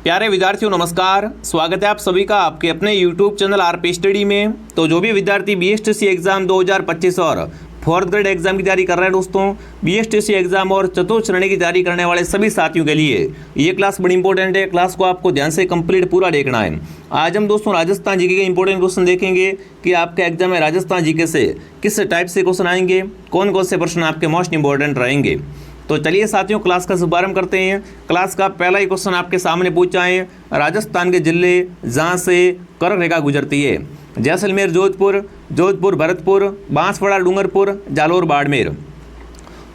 प्यारे विद्यार्थियों नमस्कार, स्वागत है आप सभी का आपके अपने YouTube चैनल आरपी स्टडी में। तो जो भी विद्यार्थी बीएसटीसी एग्जाम 2025 और फोर्थ ग्रेड एग्जाम की तैयारी कर रहे हैं दोस्तों, बीएसटीसी एग्जाम और चतुर्थ श्रेणी की तैयारी करने वाले सभी साथियों के लिए ये क्लास बड़ी इंपॉर्टेंट है। क्लास को आपको ध्यान से कंप्लीट पूरा देखना है। आज हम दोस्तों राजस्थान जीके के इंपॉर्टेंट क्वेश्चन देखेंगे कि आपके एग्जाम में राजस्थान जीके से किस टाइप से क्वेश्चन आएंगे, कौन कौन से प्रश्न आपके मोस्ट इंपॉर्टेंट रहेंगे। तो चलिए साथियों क्लास का शुभारंभ करते हैं। क्लास का पहला ही क्वेश्चन आपके सामने पूछा है, राजस्थान के जिले जहां से कर्क रेखा गुजरती है। जैसलमेर जोधपुर, जोधपुर भरतपुर, बांसवाड़ा डूंगरपुर, जालोर बाड़मेर।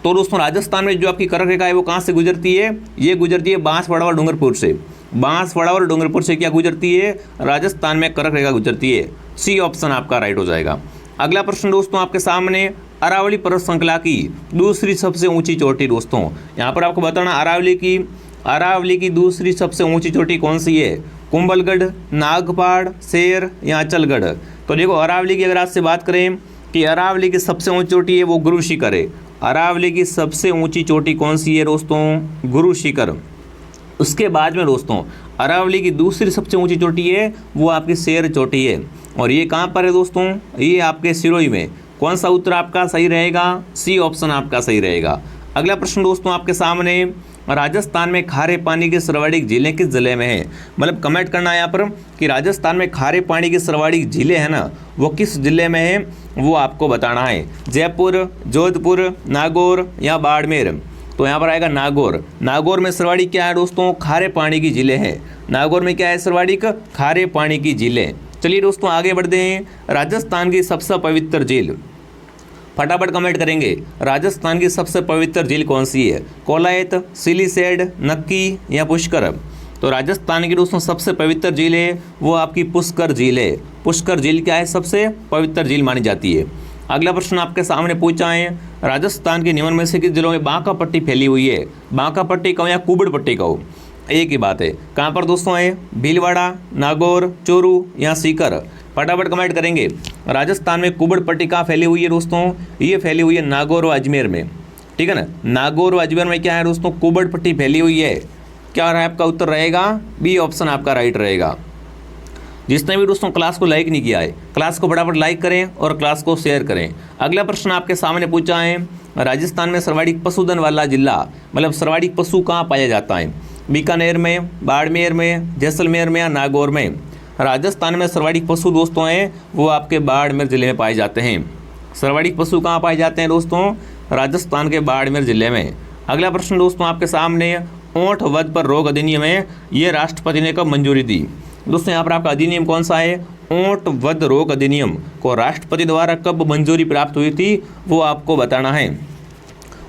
तो दोस्तों राजस्थान में जो आपकी कर्क रेखा है वो कहाँ से गुजरती है? ये गुजरती है बांसवाड़ा और डूंगरपुर से। बांसवाड़ा और डूंगरपुर से क्या गुजरती है? राजस्थान में कर्क रेखा गुजरती है। सी ऑप्शन आपका राइट हो जाएगा। अगला प्रश्न दोस्तों आपके सामने, अरावली पर्वत श्रृंखला की दूसरी सबसे ऊंची चोटी। दोस्तों यहाँ पर आपको बताना अरावली की दूसरी सबसे ऊंची चोटी कौन सी है? कुंभलगढ़, नागपाड़, शेर या अचलगढ़। तो देखो अरावली की अगर आपसे बात करें कि अरावली की सबसे ऊंची चोटी है वो गुरु शिखर है। अरावली की सबसे ऊंची चोटी कौन सी है दोस्तों? गुरु शिखर। उसके बाद में दोस्तों अरावली की दूसरी सबसे ऊंची चोटी है वो आपकी शेर चोटी है। और ये कहाँ पर है दोस्तों? ये आपके सिरोही में। कौन सा उत्तर आपका सही रहेगा? सी ऑप्शन आपका सही रहेगा। अगला प्रश्न दोस्तों आपके सामने, राजस्थान में खारे पानी की सर्वाधिक झीलें किस जिले में है? मतलब कमेंट करना है यहाँ पर कि राजस्थान में खारे पानी की सर्वाधिक झीलें है ना, वो किस जिले में है वो आपको बताना है। जयपुर, जोधपुर, नागौर या बाड़मेर। तो यहाँ पर आएगा नागौर। नागौर में सर्वाधिक क्या है दोस्तों? खारे पानी की झीलें हैं। नागौर में क्या है सर्वाधिक? खारे पानी की झीलें। चलिए दोस्तों आगे बढ़ते हैं। राजस्थान की सबसे पवित्र झील, फटाफट कमेंट करेंगे। राजस्थान की सबसे पवित्र झील कौन सी है? कोलायत, सिलीसेड, नक्की या पुष्कर। तो राजस्थान की दोस्तों सबसे पवित्र झील है वो आपकी पुष्कर झील है। पुष्कर झील क्या है? सबसे पवित्र झील मानी जाती है। अगला प्रश्न आपके सामने पूछा है, राजस्थान के निम्न में से किस जिलों में बांका पट्टी फैली हुई है? बांका पट्टी कहो या कुबड़ पट्टी कहो, एक ही बात है। कहाँ पर दोस्तों है? भीलवाड़ा, नागौर, चूरू या सीकर। फटाफट कमेंट करेंगे। राजस्थान में कुबड़ पट्टी कहाँ फैली हुई है दोस्तों? ये फैली हुई है नागौर और अजमेर में। ठीक है ना, नागौर और अजमेर में क्या है दोस्तों? कुबड़ पट्टी फैली हुई है। क्या रहा है आपका उत्तर? रहेगा बी ऑप्शन आपका राइट रहेगा। जिसने भी दोस्तों क्लास को लाइक नहीं किया है, क्लास को फटाफट लाइक करें और क्लास को शेयर करें। अगला प्रश्न आपके सामने पूछा है, राजस्थान में सर्वाधिक पशुधन वाला जिला, मतलब सर्वाधिक पशु कहाँ पाया जाता है? बीकानेर में, बाड़मेर में, जैसलमेर में या नागौर में। राजस्थान में सर्वाधिक पशु दोस्तों हैं वो आपके बाड़मेर जिले में पाए जाते हैं। सर्वाधिक पशु कहाँ पाए जाते हैं दोस्तों? राजस्थान के बाड़मेर जिले में। अगला प्रश्न दोस्तों आपके सामने, ऊंट वध पर रोक अधिनियम है, ये राष्ट्रपति ने कब मंजूरी दी? दोस्तों यहाँ पर आपका अधिनियम कौन सा है? ऊंट वध रोक अधिनियम को राष्ट्रपति द्वारा कब मंजूरी प्राप्त हुई थी वो आपको बताना है।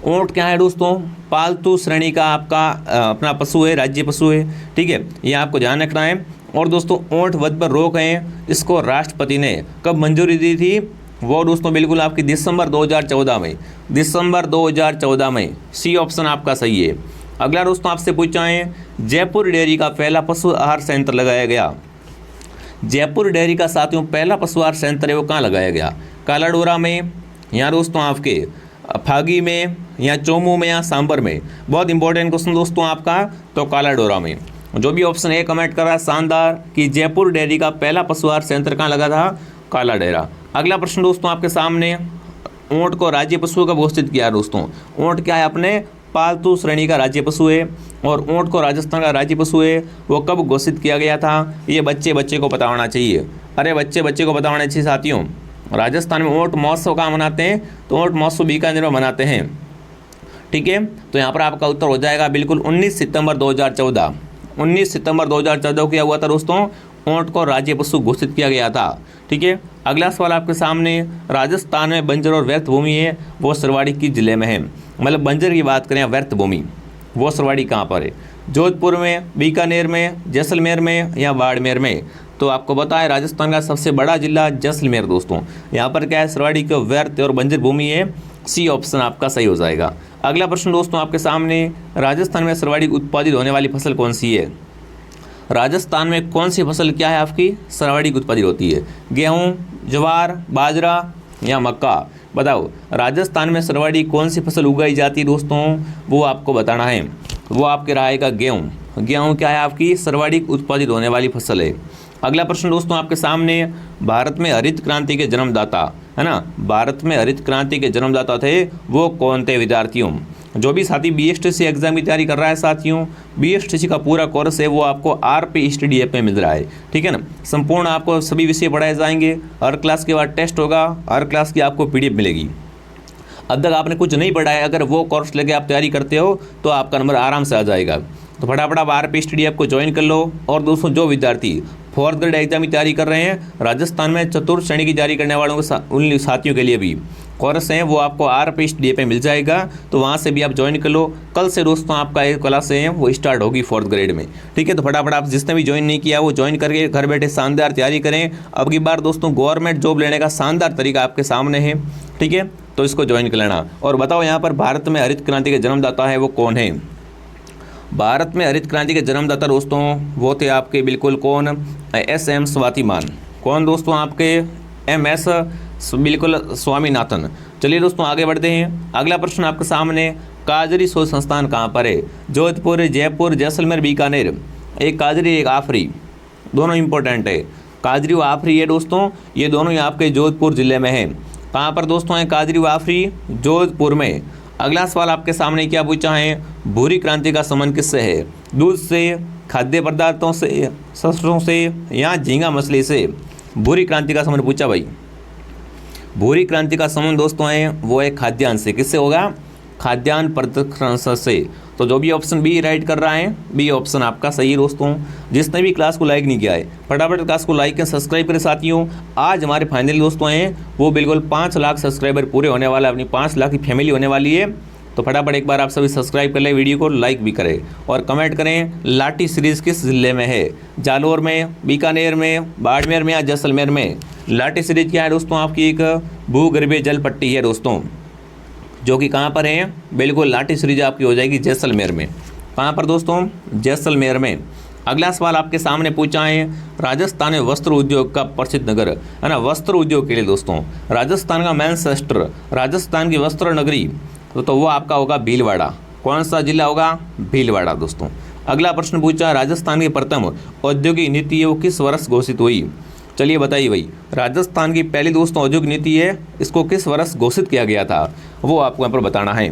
ऊंट क्या है दोस्तों? पालतू श्रेणी का आपका अपना पशु है, राज्य पशु है। ठीक है, ये आपको ध्यान रखना है। और दोस्तों ऊंट वध पर रोक है, इसको राष्ट्रपति ने कब मंजूरी दी थी? वो दोस्तों बिल्कुल आपकी दिसंबर 2014 में। दिसंबर 2014 में। सी ऑप्शन आपका सही है। अगला दोस्तों आपसे पूछा है, जयपुर डेयरी का पहला पशु आहार संयंत्र लगाया गया। जयपुर डेयरी का साथियों पहला पशु आहार संयंत्र है वो कहाँ लगाया गया? कालाडोरा में या दोस्तों आपके फागी में या चोमू में या सांबर में। बहुत इंपॉर्टेंट क्वेश्चन दोस्तों आपका, तो कालाडोरा में। जो भी ऑप्शन ए कमेंट कर रहा है शानदार कि जयपुर डेयरी का पहला पशु आहार संयंत्र कहाँ लगा था? कालाडेरा। अगला प्रश्न दोस्तों आपके सामने, ऊंट को राज्य पशु कब घोषित किया दोस्तों? ऊंट क्या है? अपने पालतू श्रेणी का राज्य पशु है। और ऊंट को राजस्थान का राज्य पशु है वो कब घोषित किया गया था? ये बच्चे को पता होना चाहिए। अरे बच्चे को पता होना चाहिए साथियों। राजस्थान में ऊंट महोत्सव कहाँ मनाते हैं? तो ऊंट महोत्सव बीकानेर में मनाते हैं। ठीक है, तो यहाँ पर आपका उत्तर हो जाएगा बिल्कुल 19 सितंबर 2014। 19 सितंबर 2014 को क्या हुआ था दोस्तों? ऊंट को राज्य पशु घोषित किया गया था। ठीक है, अगला सवाल आपके सामने, राजस्थान में बंजर और व्यर्थ भूमि है वो सर्वाधिक किस जिले में है? मतलब बंजर की बात करें, व्यर्थ भूमि वो सर्वाधिक कहाँ पर है? जोधपुर में, बीकानेर में, जैसलमेर में या बाड़मेर में। तो आपको पता है राजस्थान का सबसे बड़ा जिला जैसलमेर दोस्तों। यहाँ पर क्या है? सर्वाधिक व्यर्थ और बंजर भूमि है। सी ऑप्शन आपका सही हो जाएगा। अगला प्रश्न दोस्तों आपके सामने, राजस्थान में सर्वाधिक उत्पादित होने वाली फसल कौन सी है? राजस्थान में कौन सी फसल क्या है आपकी सर्वाधिक उत्पादित होती है? गेहूँ, ज्वार, बाजरा या मक्का। बताओ राजस्थान में सर्वाधिक कौन सी फसल उगाई जाती है दोस्तों? वो आपको बताना है। वो आपके रहेगा गेहूँ। गेहूँ क्या है आपकी सर्वाधिक उत्पादित होने वाली फसल है। अगला प्रश्न दोस्तों आपके सामने, भारत में हरित क्रांति के जन्मदाता, है ना, भारत में हरित क्रांति के जन्मदाता थे वो कौन थे विद्यार्थियों? जो भी साथी बीएसटीसी एग्जाम की तैयारी कर रहा है साथियों, बीएसटीसी का पूरा कोर्स है वो आपको आरपी स्टडी ऐप में मिल रहा है, ठीक है ना। संपूर्ण आपको सभी विषय पढ़ाए जाएंगे, हर क्लास के बाद टेस्ट होगा, हर क्लास की आपको पीडीएफ मिलेगी। अब तक आपने कुछ नहीं पढ़ा है, अगर वो कोर्स लेके आप तैयारी करते हो तो आपका नंबर आराम से आ जाएगा। तो फटाफट आप आरपी स्टडी ऐप को ज्वाइन कर लो। और दोस्तों जो विद्यार्थी 4th ग्रेड एग्जाम की तैयारी कर रहे हैं, राजस्थान में चतुर्थ श्रेणी की तैयारी करने वालों के उन साथियों के लिए भी कोर्स है वो आपको आरपी स्टडी ऐप पे मिल जाएगा, तो वहाँ से भी आप ज्वाइन कर लो। कल से दोस्तों आपका एक क्लास है वो स्टार्ट होगी 4th ग्रेड में, ठीक है। तो फटाफट आप जिसने भी ज्वाइन नहीं किया वो ज्वाइन करके घर बैठे शानदार तैयारी करें। अब की बार दोस्तों गवर्नमेंट जॉब लेने का शानदार तरीका आपके सामने है, ठीक है, तो इसको ज्वाइन कर लेना। और बताओ यहाँ पर भारत में हरित क्रांति के जन्मदाता है वो कौन है? भारत में हरित क्रांति के जन्मदाता दोस्तों वो थे आपके बिल्कुल कौन? एस.एम. स्वातिमान। कौन दोस्तों? आपके एम.एस. बिल्कुल स्वामीनाथन। चलिए दोस्तों आगे बढ़ते हैं। अगला प्रश्न आपके सामने, काजरी शोध संस्थान कहाँ पर है? जोधपुर, जयपुर, जैसलमेर, बीकानेर। एक काजरी एक आफरी, दोनों इंपॉर्टेंट है। काजरी व आफरी है दोस्तों, ये दोनों ही आपके जोधपुर जिले में है। कहाँ पर दोस्तों है काजरी व आफरी? जोधपुर में। अगला सवाल आपके सामने क्या पूछा है? भूरी क्रांति का संबंध किससे है? दूध से, खाद्य पदार्थों से, शस्त्रों से या झींगा मछली से? भूरी क्रांति का संबंध पूछा भाई। भूरी क्रांति का संबंध दोस्तों है वो है खाद्यान्न से। किससे होगा? खाद्यान्न प्रसंस्करण से। तो जो भी ऑप्शन बी राइट कर रहा है, बी ऑप्शन आपका सही है दोस्तों। जिसने भी क्लास को लाइक नहीं किया है फटाफट क्लास को लाइक करें, सब्सक्राइब करें साथियों। आज हमारे फाइनल दोस्तों हैं वो बिल्कुल 5 लाख सब्सक्राइबर पूरे होने वाला है, अपनी 5 लाख की फैमिली होने वाली है। तो फटाफट एक बार आप सभी सब्सक्राइब कर लें, वीडियो को लाइक भी करें और कमेंट करें लाठी सीरीज़ किस जिले में है? जालौर में, बीकानेर में, बाड़मेर में या जैसलमेर में? लाठी सीरीज क्या है दोस्तों? आपकी एक भूगर्भीय जल पट्टी है दोस्तों, जो कि कहाँ पर है? बिल्कुल लाठी सीरीज आपकी हो जाएगी जैसलमेर में। कहाँ पर दोस्तों? जैसलमेर में। अगला सवाल आपके सामने पूछा है, राजस्थान में वस्त्र उद्योग का प्रसिद्ध नगर, है ना, वस्त्र उद्योग के लिए दोस्तों राजस्थान का मैनचेस्टर, राजस्थान की वस्त्र नगरी, तो वो आपका होगा भीलवाड़ा। कौन सा जिला होगा? भीलवाड़ा दोस्तों। अगला प्रश्न पूछा, राजस्थान की प्रथम औद्योगिक नीति है वो किस वर्ष घोषित हुई? चलिए बताइए भाई, राजस्थान की पहली दोस्तों औद्योगिक नीति है, इसको किस वर्ष घोषित किया गया था वो आपको यहाँ पर बताना है।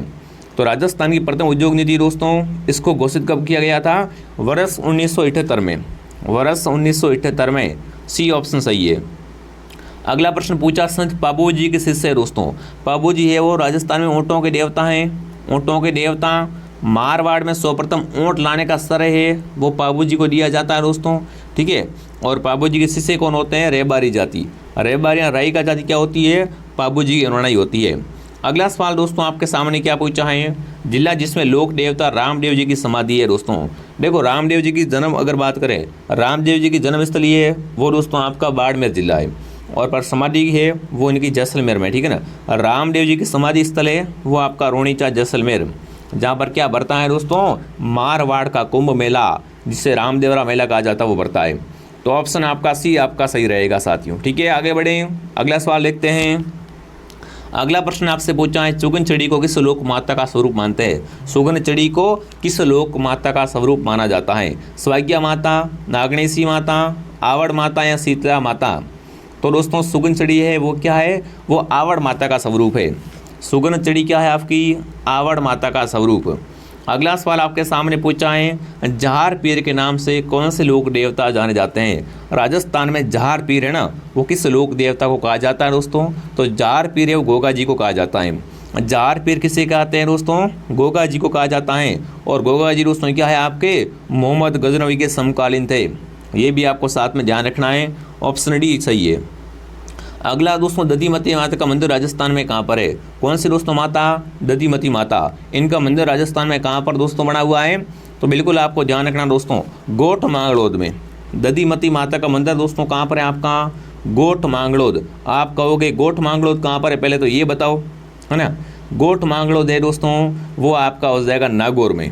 तो राजस्थान की प्रथम उद्योग नीति दोस्तों इसको घोषित कब किया गया था? वर्ष 1978 में। वर्ष 1978 में, सी ऑप्शन सही है। अगला प्रश्न पूछा, संत पाबूजी के शिष्य है दोस्तों। पाबूजी है वो राजस्थान में ऊँटों के देवता हैं, ऊँटों के देवता। मारवाड़ में सर्वप्रथम ऊँट लाने का श्रेय है वो पाबूजी को दिया जाता है दोस्तों, ठीक है। और पाबूजी के शिष्य कौन होते हैं? रेबारी जाति। रेबारी या राई का जाति क्या होती है? पाबूजी की अनुयायी होती है। अगला सवाल दोस्तों आपके सामने क्या पूछा है? जिला जिसमें लोक देवता रामदेव जी की समाधि है दोस्तों। देखो रामदेव जी की जन्म अगर बात करें, रामदेव जी की जन्म स्थली है वो दोस्तों आपका बाड़मेर जिला है, और पर समाधि है वो इनकी जैसलमेर में, ठीक है ना। रामदेव जी की समाधि स्थल है वो आपका रोनीचा जैसलमेर, जहाँ पर क्या बढ़ता है दोस्तों? मारवाड़ का कुंभ मेला, जिसे रामदेवरा मेला कहा जाता है, वो बढ़ता है। तो ऑप्शन आपका सी आपका सही रहेगा साथियों, ठीक है। आगे बढ़ें, अगला सवाल देखते हैं। अगला प्रश्न आपसे पूछा है, सुगन चिड़ी को किस लोक माता का स्वरूप मानते हैं? सुगन चिड़ी को किस लोक माता का स्वरूप माना जाता है? स्वाज्ञा माता, नागणेशी माता, आवड़ माता या शीतला माता? तो दोस्तों सुगन चिड़ी है वो क्या है? वो आवड़ माता का स्वरूप है। सुगन चिड़ी क्या है आपकी? आवड़ माता का स्वरूप। अगला सवाल आपके सामने पूछा है, जहार पीर के नाम से कौन से लोक देवता जाने जाते हैं? राजस्थान में जहार पीर है ना, वो किस लोक देवता को कहा जाता है दोस्तों? तो जहार पीर है वो गोगा जी को कहा जाता है। जहार पीर किसे कहते हैं दोस्तों? गोगा जी को कहा जाता है। और गोगा जी दोस्तों क्या है आपके? मोहम्मद गजनवी के समकालीन थे, ये भी आपको साथ में ध्यान रखना है। ऑप्शन डी सही है। अगला दोस्तों, दधिमती माता का मंदिर राजस्थान में कहाँ पर है? कौन सी दोस्तों माता? दधिमती माता। इनका मंदिर राजस्थान में कहाँ पर दोस्तों बना हुआ है? तो बिल्कुल आपको ध्यान रखना दोस्तों, गोठ मांगड़ोद में। दधिमती माता का मंदिर दोस्तों कहाँ पर है आपका? गोठ मांगड़ोद। आप कहोगे गोठ मांगड़ोद कहाँ पर है, पहले तो ये बताओ, है ना। गोठ मांगड़ोद है दोस्तों वो आपका हो जाएगा नागौर में।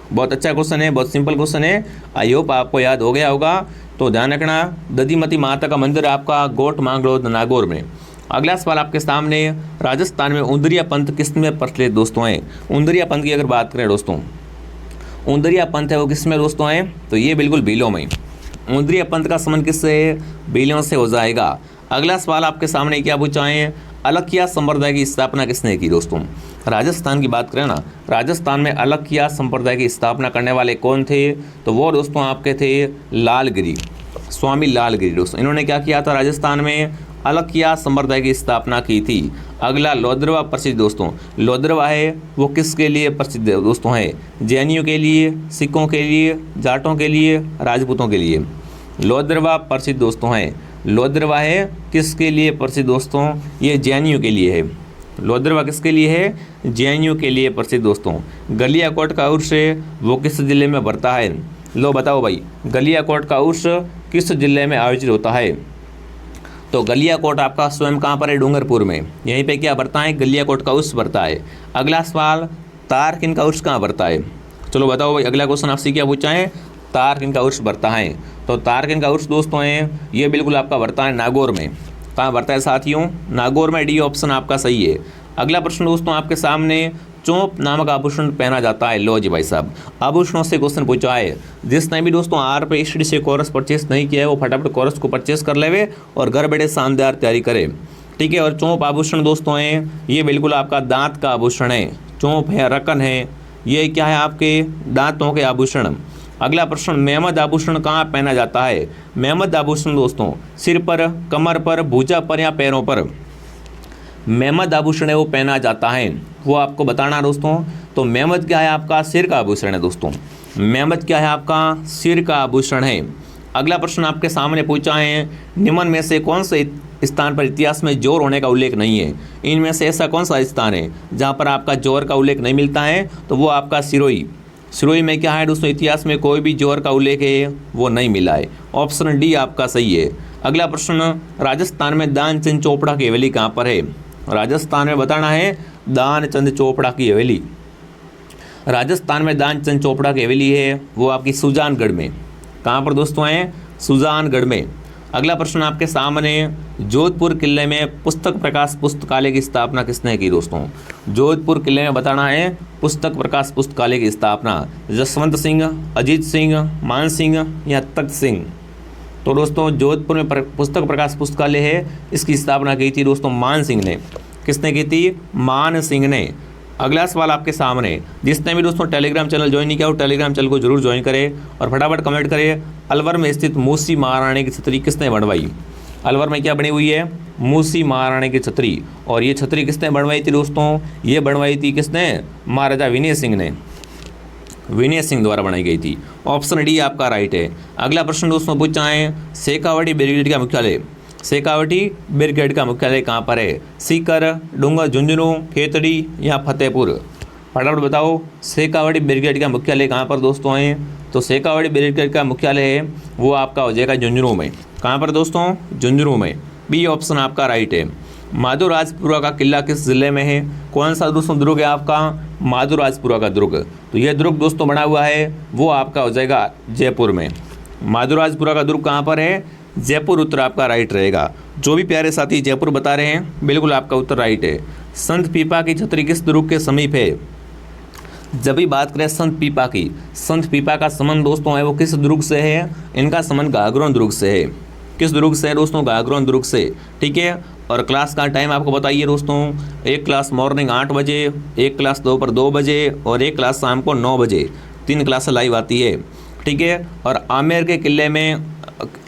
बहुत अच्छा क्वेश्चन है, बहुत सिंपल क्वेश्चन है, आई होप आपको याद हो गया होगा। तो ध्यान रखना, दधिमती माता का मंदिर आपका गोठ मांगड़ोद नागौर में। अगला सवाल आपके सामने, राजस्थान में उंदरिया पंथ किस में प्रचलित दोस्तों है? उंदरिया पंथ की अगर बात करें दोस्तों, ऊंदरिया पंथ है वो किस में दोस्तों है, तो ये बिल्कुल भीलों में। ऊंदरिया पंथ का संबंध किससे है, भीलों से हो जाएगा। अगला सवाल आपके सामने क्या पूछा है, अलखिया संप्रदाय की स्थापना किसने की दोस्तों। राजस्थान की बात करें ना, राजस्थान में अलखिया संप्रदाय की स्थापना करने वाले कौन थे, तो वो दोस्तों आपके थे लालगिरी, स्वामी लालगिरी दोस्तों। इन्होंने क्या किया था, राजस्थान में अलखिया संप्रदाय की स्थापना की थी। अगला लोद्रवा प्रसिद्ध दोस्तों, लोद्रवा है वो किसके लिए प्रसिद्ध दोस्तों है, जैनियों के लिए, सिखों के लिए, जाटों के लिए, राजपूतों के लिए। लोद्रवा प्रसिद्ध दोस्तों है, लोद्रवा है किसके लिए प्रसिद्ध दोस्तों, ये जैनियों के लिए है। लोद्रवा किसके लिए है, जैनियों के लिए प्रसिद्ध दोस्तों। गलियाकोट का उर्स है वो किस जिले में बढ़ता है, लो बताओ भाई, गलियाकोट का उर्स किस जिले में आयोजित होता है, तो गलियाकोट आपका स्वयं कहाँ पर है, डूंगरपुर में। यहीं पे क्या बढ़ता है, गलियाकोट का उर्स बढ़ता है। अगला सवाल, तारकिन का उर्स कहाँ बढ़ता है, चलो बताओ भाई। अगला क्वेश्चन आपसे क्या पूछा है, तारकिन का उर्स बढ़ता है, तो तारकिन का उर्स दोस्तों है ये बिल्कुल आपका बढ़ता है नागौर में। कहाँ बढ़ता है साथियों, नागौर में। डी ऑप्शन आपका सही है। अगला प्रश्न दोस्तों आपके सामने, चौंप नामक आभूषण पहना जाता है, लो जी भाई साहब, आभूषणों से क्वेश्चन पूछा है। जिसने भी दोस्तों RPSTD से कोर्स परचेस नहीं किया है वो फटाफट कोर्स को परचेस कर लेवे और घर बैठे शानदार तैयारी करे, ठीक है। और चौंप आभूषण दोस्तों हैं ये बिल्कुल आपका दांत का आभूषण है। चौंप है, रकन है, ये क्या है आपके दांतों के आभूषण। अगला प्रश्न, मेहमद आभूषण कहाँ पहना जाता है, मेहमद आभूषण दोस्तों सिर पर, कमर पर, भुजा पर या पैरों पर मेहमद आभूषण है वो पहना जाता है, वो आपको बताना दोस्तों। तो मेहमद क्या है आपका, सिर का आभूषण है दोस्तों। मेहमद क्या है आपका, सिर का आभूषण है। अगला प्रश्न आपके सामने पूछा है, निम्न में से कौन से स्थान पर इतिहास में जोर होने का उल्लेख नहीं है। इनमें से ऐसा कौन सा स्थान है जहाँ पर आपका जोर का उल्लेख नहीं मिलता है, तो वो आपका सिरोही। सिरोही में क्या है दोस्तों, इतिहास में कोई भी जोर का उल्लेख है वो नहीं मिला है। ऑप्शन डी आपका सही है। अगला प्रश्न, राजस्थान में दानचंद चोपड़ा की हवेली कहाँ पर है, राजस्थान में बताना है दानचंद चोपड़ा की हवेली। राजस्थान में दानचंद चोपड़ा की हवेली है वो आपकी सुजानगढ़ में। कहाँ पर दोस्तों है, सुजानगढ़ में। अगला प्रश्न आपके सामने, जोधपुर किले में पुस्तक प्रकाश पुस्तकालय की स्थापना किसने की दोस्तों। जोधपुर किले में बताना है पुस्तक प्रकाश पुस्तकालय की स्थापना जसवंत सिंह, अजीत सिंह, मान सिंह या तख्त सिंह। तो दोस्तों जोधपुर में पुस्तक प्रकाश पुस्तकालय है, इसकी स्थापना की थी दोस्तों मान सिंह ने। किसने की थी, मान सिंह ने। अगला सवाल आपके सामने, जिसने भी दोस्तों टेलीग्राम चैनल ज्वाइन नहीं किया वो टेलीग्राम चैनल को जरूर ज्वाइन करें और फटाफट कमेंट करें, अलवर में स्थित मूसी महारानी की छतरी किसने बनवाई। अलवर में क्या बनी हुई है, मूसी महारानी की छतरी। और ये छतरी किसने बनवाई थी दोस्तों, ये बनवाई थी किसने, महाराजा विनय सिंह ने, विनय सिंह द्वारा बनाई गई थी। ऑप्शन डी आपका राइट है। अगला प्रश्न दोस्तों पूछा है, शेखावटी ब्रिगेड का मुख्यालय, शेखावटी ब्रिगेड का मुख्यालय कहाँ पर है, सीकर, डूंगर, झुंझुनू, खेतड़ी या फतेहपुर। फटाफट बताओ शेखावटी ब्रिगेड का मुख्यालय कहाँ पर दोस्तों है, तो शेखावटी ब्रिगेड का मुख्यालय है वो आपका हो जाएगा झुंझुनू में। कहाँ पर दोस्तों, झुंझुनू में। बी ऑप्शन आपका राइट है। माधोराजपुरा का किला किस जिले में है, कौन सा दोस्तों दुर्ग है आपका, माधोराजपुरा का दुर्ग। तो यह दुर्ग दोस्तों बना हुआ है वो आपका हो जाएगा जयपुर में। माधोराजपुरा का दुर्ग कहाँ पर है, जयपुर। उत्तर आपका राइट रहेगा। जो भी प्यारे साथी जयपुर बता रहे हैं बिल्कुल आपका उत्तर राइट है। संत पीपा की छतरी किस दुर्ग के समीप है। जब भी बात करें संत पीपा की, संत पीपा का संबंध दोस्तों है वो किस दुर्ग से है, इनका संबंध गागरोन दुर्ग से है। किस दुर्ग से है दोस्तों, गागरोन दुर्ग से, ठीक है। और क्लास का टाइम आपको बताइए दोस्तों, एक क्लास मॉर्निंग 8 बजे, एक क्लास दोपहर 2 बजे और एक क्लास शाम को 9 बजे, 3 क्लास लाइव आती है, ठीक है। और आमेर के किले में,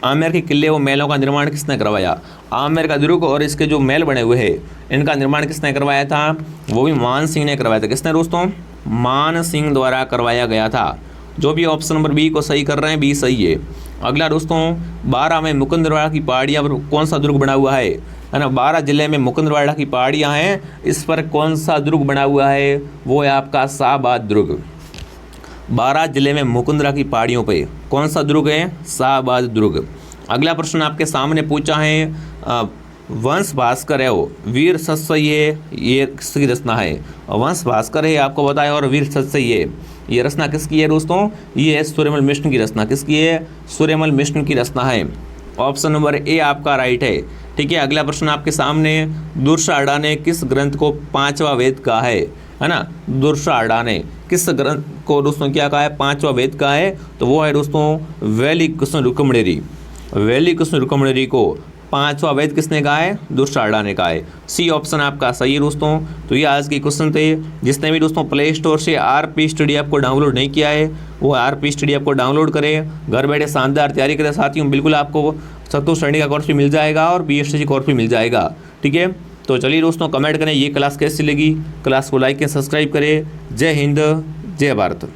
आमेर के किले व महलों का निर्माण किसने करवाया। आमेर का दुर्ग और इसके जो महल बने हुए हैं इनका निर्माण किसने करवाया था, वो भी मान सिंह ने करवाया था। किसने दोस्तों, मान सिंह द्वारा करवाया गया था। जो भी ऑप्शन नंबर बी को सही कर रहे हैं, बी सही है। अगला दोस्तों, 12 में मुकुंदवाड़ा की पहाड़ियाँ पर कौन सा दुर्ग बना हुआ है ना। 12 जिले में मुकुंदवाड़ा की पहाड़ियाँ हैं, इस पर कौन सा दुर्ग बना हुआ है, वो है आपका शाहबाद दुर्ग। 12 जिले में मुकुंदरा की पहाड़ियों पे कौन सा दुर्ग है, शाहबाद दुर्ग। अगला प्रश्न आपके सामने पूछा है, वंश भास्कर है वो वीर सत्सई है, ये किसकी रचना है। वंश भास्कर है आपको बताया और वीर सत्सई है, ये रचना किसकी है दोस्तों, ये है सूर्यमल मिश्र की रचना। किसकी है, सूर्यमल मिश्र की रचना है। ऑप्शन नंबर ए आपका राइट है, ठीक है। अगला प्रश्न आपके सामने, दुर्शाढ़ा ने किस ग्रंथ को 5वां वेद कहा है। है ना, दुर्षाढ़ा ने किस ग्रंथ को दोस्तों क्या कहा है, पांचवा वेद कहा है, तो वो है दोस्तों वैलिक कृष्ण रुक्मणेरी। वैलिक कृष्ण रुक्मणेरी को पांचवा वेद किसने कहा है, दुर्षाढ़ा ने कहा है। सी ऑप्शन आपका सही है दोस्तों। तो ये आज के क्वेश्चन थे। जिसने भी दोस्तों प्ले स्टोर से आरपी स्टडी ऐप को डाउनलोड नहीं किया है वो आरपी स्टडी ऐप को डाउनलोड करें, घर बैठे शानदार तैयारी करें। साथियों बिल्कुल आपको सत्तू श्रेणी का कोर्स भी मिल जाएगा और बीएसटी कोर्स भी मिल जाएगा, ठीक है। तो चलिए दोस्तों कमेंट करें ये क्लास कैसी लगी, क्लास को लाइक एंड सब्सक्राइब करें। जय हिंद, जय भारत।